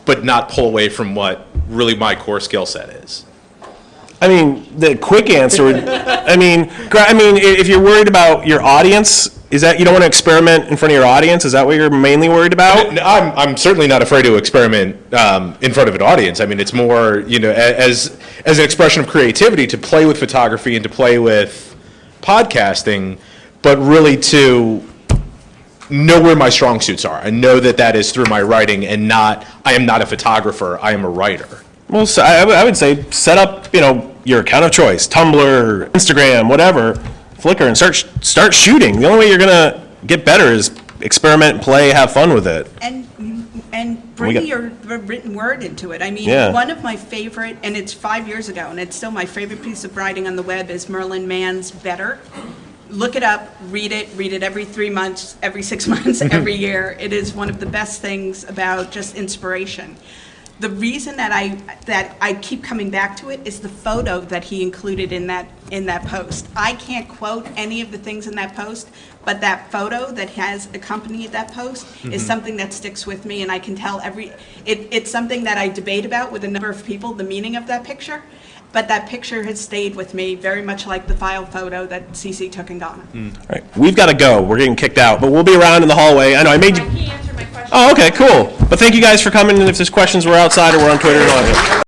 but not pull away from what really my core skill set is. I mean, the quick answer would, I mean, if you're worried about your audience, is that you don't want to experiment in front of your audience? Is that what you're mainly worried about? I'm certainly not afraid to experiment in front of an audience. I mean, it's more, as an expression of creativity to play with photography and to play with podcasting, but really to know where my strong suits are. I know that is through my writing and I am not a photographer, I am a writer. Well, so I would say set up, your account of choice, Tumblr, Instagram, whatever, Flickr, and start shooting. The only way you're gonna get better is experiment, play, have fun with it. And bring your written word into it. I mean, one of my favorite, and it's 5 years ago, and it's still my favorite piece of writing on the web is Merlin Mann's Better. Look it up, read it every 3 months, every 6 months, every year. It is one of the best things about just inspiration. The reason that I keep coming back to it is the photo that he included in that post. I can't quote any of the things in that post, but that photo that has accompanied that post is something that sticks with me, and I can tell it's something that I debate about with a number of people, the meaning of that picture, but that picture has stayed with me very much like the file photo that CC took in Ghana. All right, we've got to go. We're getting kicked out, but we'll be around in the hallway. I know I made you. He answered my question. Oh, okay, cool. But thank you guys for coming, and if there's questions, we're outside or we're on Twitter and all that.